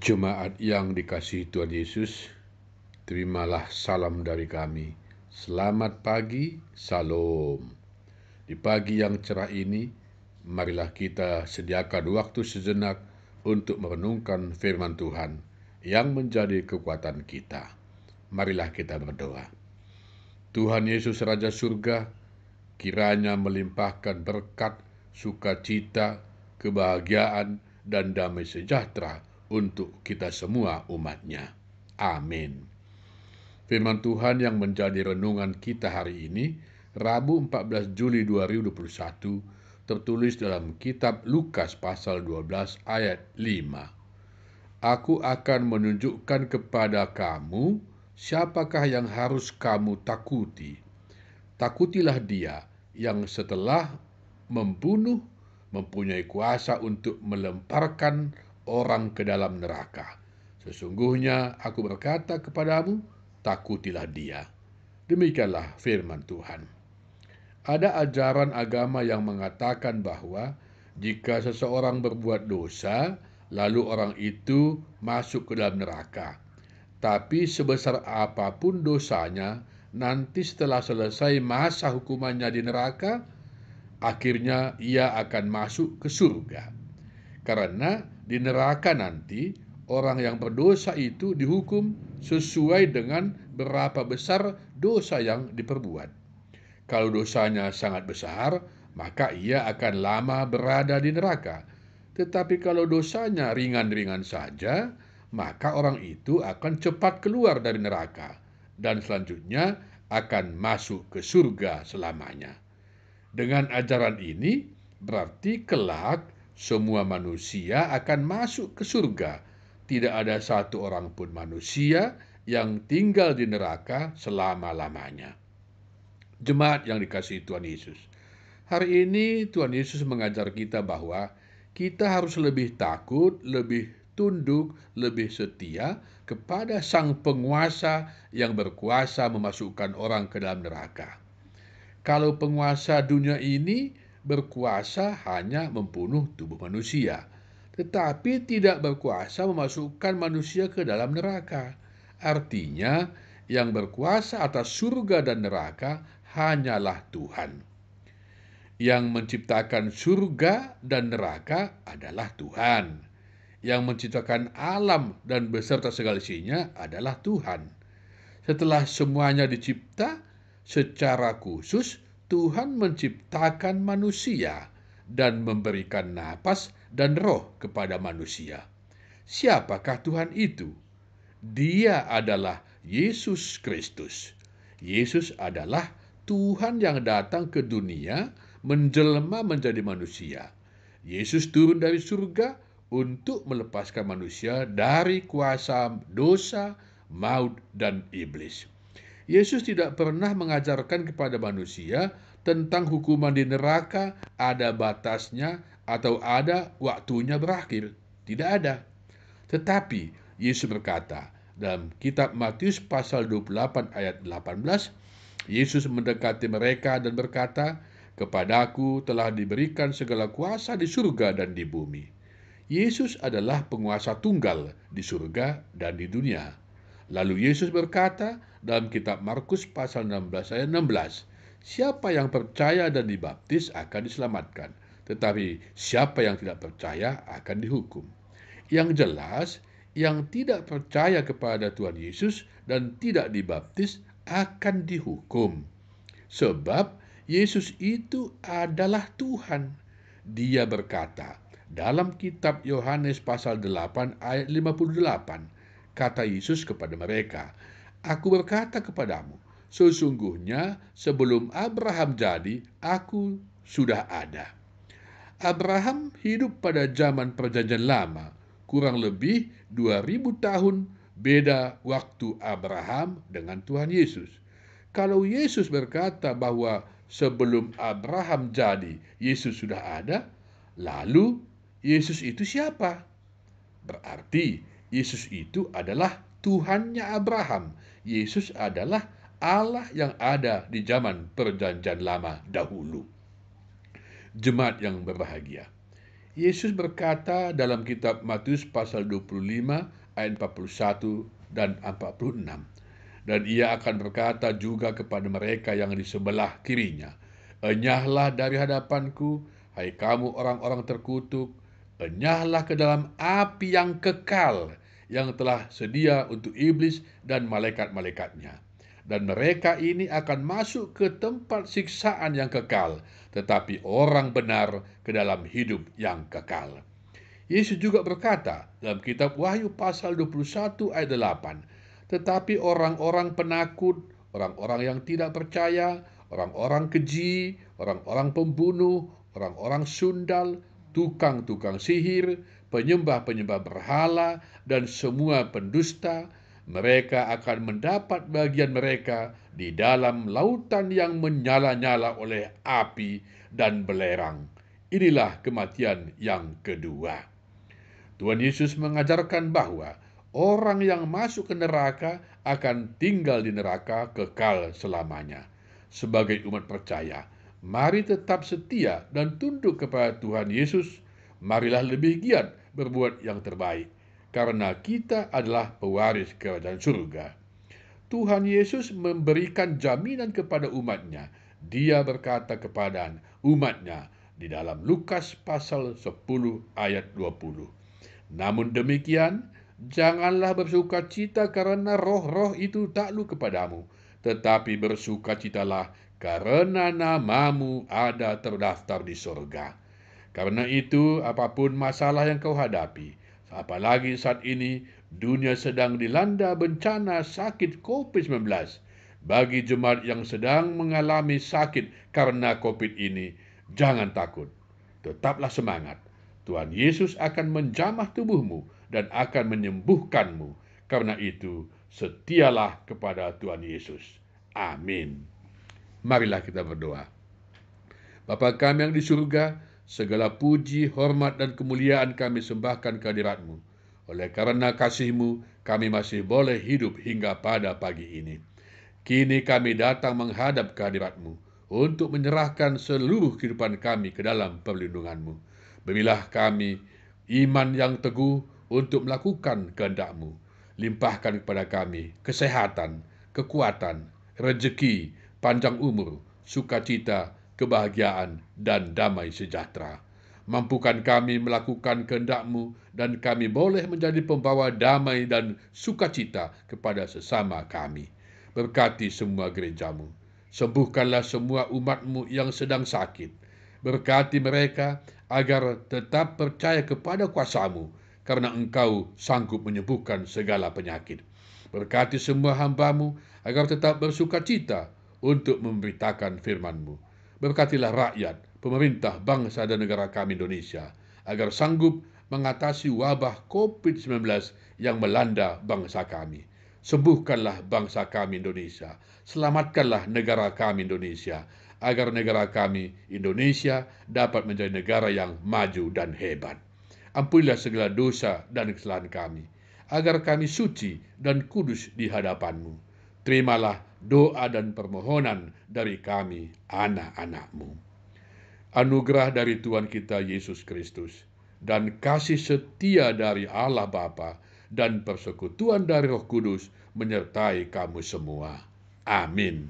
Jemaat yang dikasihi Tuhan Yesus, terimalah salam dari kami. Selamat pagi, Salam. Di pagi yang cerah ini, marilah kita sediakan waktu sejenak untuk merenungkan firman Tuhan yang menjadi kekuatan kita. Marilah kita berdoa. Tuhan Yesus Raja Surga, kiranya melimpahkan berkat, sukacita, kebahagiaan, dan damai sejahtera untuk kita semua umat-Nya. Amin. Firman Tuhan yang menjadi renungan kita hari ini, Rabu 14 Juli 2021, tertulis dalam kitab Lukas pasal 12 ayat 5. Aku akan menunjukkan kepada kamu siapakah yang harus kamu takuti. Takutilah dia yang setelah membunuh mempunyai kuasa untuk melemparkan orang ke dalam neraka. Sesungguhnya aku berkata kepadamu, takutilah dia. Demikianlah firman Tuhan. Ada ajaran agama yang mengatakan bahwa jika seseorang berbuat dosa, lalu orang itu masuk ke dalam neraka. Tapi sebesar apapun dosanya, nanti setelah selesai masa hukumannya di neraka, akhirnya ia akan masuk ke surga. Karena di neraka nanti, orang yang berdosa itu dihukum sesuai dengan berapa besar dosa yang diperbuat. Kalau dosanya sangat besar, maka ia akan lama berada di neraka. Tetapi kalau dosanya ringan-ringan saja, maka orang itu akan cepat keluar dari neraka dan selanjutnya akan masuk ke surga selamanya. Dengan ajaran ini, berarti kelak semua manusia akan masuk ke surga. Tidak ada satu orang pun manusia yang tinggal di neraka selama-lamanya. Jemaat yang dikasihi Tuhan Yesus, hari ini Tuhan Yesus mengajar kita bahwa kita harus lebih takut, lebih tunduk, lebih setia kepada Sang Penguasa yang berkuasa memasukkan orang ke dalam neraka. Kalau penguasa dunia ini berkuasa hanya membunuh tubuh manusia, tetapi tidak berkuasa memasukkan manusia ke dalam neraka. Artinya, yang berkuasa atas surga dan neraka hanyalah Tuhan. Yang menciptakan surga dan neraka adalah Tuhan. Yang menciptakan alam dan beserta segala isinya adalah Tuhan. Setelah semuanya dicipta, secara khusus Tuhan menciptakan manusia dan memberikan napas dan roh kepada manusia. Siapakah Tuhan itu? Dia adalah Yesus Kristus. Yesus adalah Tuhan yang datang ke dunia menjelma menjadi manusia. Yesus turun dari surga untuk melepaskan manusia dari kuasa dosa, maut, dan iblis. Yesus tidak pernah mengajarkan kepada manusia tentang hukuman di neraka, ada batasnya atau ada waktunya berakhir. Tidak ada. Tetapi Yesus berkata dalam kitab Matius pasal 28 ayat 18, Yesus mendekati mereka dan berkata, "Kepadaku telah diberikan segala kuasa di surga dan di bumi." Yesus adalah penguasa tunggal di surga dan di dunia. Lalu Yesus berkata dalam kitab Markus pasal 16 ayat 16, "Siapa yang percaya dan dibaptis akan diselamatkan, tetapi siapa yang tidak percaya akan dihukum." Yang jelas, yang tidak percaya kepada Tuhan Yesus dan tidak dibaptis akan dihukum. Sebab Yesus itu adalah Tuhan. Dia berkata dalam kitab Yohanes pasal 8 ayat 58, kata Yesus kepada mereka, "Aku berkata kepadamu, sesungguhnya sebelum Abraham jadi, aku sudah ada." Abraham hidup pada zaman perjanjian lama, kurang lebih 2000 tahun beda waktu Abraham dengan Tuhan Yesus. Kalau Yesus berkata bahwa sebelum Abraham jadi, Yesus sudah ada, lalu Yesus itu siapa? Berarti Yesus itu adalah Tuhannya Abraham. Yesus adalah Allah yang ada di zaman perjanjian lama dahulu. Jemaat yang berbahagia, Yesus berkata dalam kitab Matius pasal 25 ayat 41 dan 46. Dan ia akan berkata juga kepada mereka yang di sebelah kirinya, "Enyahlah dari hadapanku, hai kamu orang-orang terkutuk, enyahlah ke dalam api yang kekal, yang telah sedia untuk iblis dan malaikat-malaikatnya. Dan mereka ini akan masuk ke tempat siksaan yang kekal, tetapi orang benar ke dalam hidup yang kekal." Yesus juga berkata dalam kitab Wahyu pasal 21 ayat 8, "Tetapi orang-orang penakut, orang-orang yang tidak percaya, orang-orang keji, orang-orang pembunuh, orang-orang sundal, tukang-tukang sihir, penyembah-penyembah berhala, dan semua pendusta, mereka akan mendapat bagian mereka di dalam lautan yang menyala-nyala oleh api dan belerang. Inilah kematian yang kedua." Tuhan Yesus mengajarkan bahwa orang yang masuk ke neraka akan tinggal di neraka kekal selamanya. Sebagai umat percaya, mari tetap setia dan tunduk kepada Tuhan Yesus. Marilah lebih giat berbuat yang terbaik, karena kita adalah pewaris kerajaan surga. Tuhan Yesus memberikan jaminan kepada umatnya. Dia berkata kepada umatnya di dalam Lukas pasal 10 ayat 20. "Namun demikian, janganlah bersukacita karena roh-roh itu takluk kepadamu, tetapi bersukacitalah karena namamu ada terdaftar di surga. Karena itu, apapun masalah yang kau hadapi, apalagi saat ini dunia sedang dilanda bencana sakit COVID-19, bagi jemaat yang sedang mengalami sakit karena COVID ini, jangan takut. Tetaplah semangat. Tuhan Yesus akan menjamah tubuhmu dan akan menyembuhkanmu. Karena itu, setialah kepada Tuhan Yesus. Amin. Marilah kita berdoa. Bapa kami yang di surga, segala puji, hormat, dan kemuliaan kami sembahkan kehadirat-Mu. Oleh karena kasih-Mu, kami masih boleh hidup hingga pada pagi ini. Kini kami datang menghadap kehadirat-Mu untuk menyerahkan seluruh kehidupan kami ke dalam perlindungan-Mu. Berilah kami iman yang teguh untuk melakukan kehendak-Mu. Limpahkan kepada kami kesehatan, kekuatan, rezeki, panjang umur, sukacita, kebahagiaan, dan damai sejahtera. Mampukan kami melakukan kehendak-Mu dan kami boleh menjadi pembawa damai dan sukacita kepada sesama kami. Berkati semua gereja-Mu. Sembuhkanlah semua umat-Mu yang sedang sakit. Berkati mereka agar tetap percaya kepada kuasa-Mu, karena Engkau sanggup menyembuhkan segala penyakit. Berkati semua hamba-Mu agar tetap bersukacita untuk memberitakan firman-Mu. Berkatilah rakyat, pemerintah, bangsa dan negara kami Indonesia, agar sanggup mengatasi wabah COVID-19 yang melanda bangsa kami. Sembuhkanlah bangsa kami Indonesia. Selamatkanlah negara kami Indonesia, agar negara kami Indonesia dapat menjadi negara yang maju dan hebat. Ampunilah segala dosa dan kesalahan kami, agar kami suci dan kudus di hadapan-Mu. Terimalah doa dan permohonan dari kami, anak-anak-Mu. Anugerah dari Tuhan kita Yesus Kristus, dan kasih setia dari Allah Bapa, dan persekutuan dari Roh Kudus menyertai kamu semua. Amin.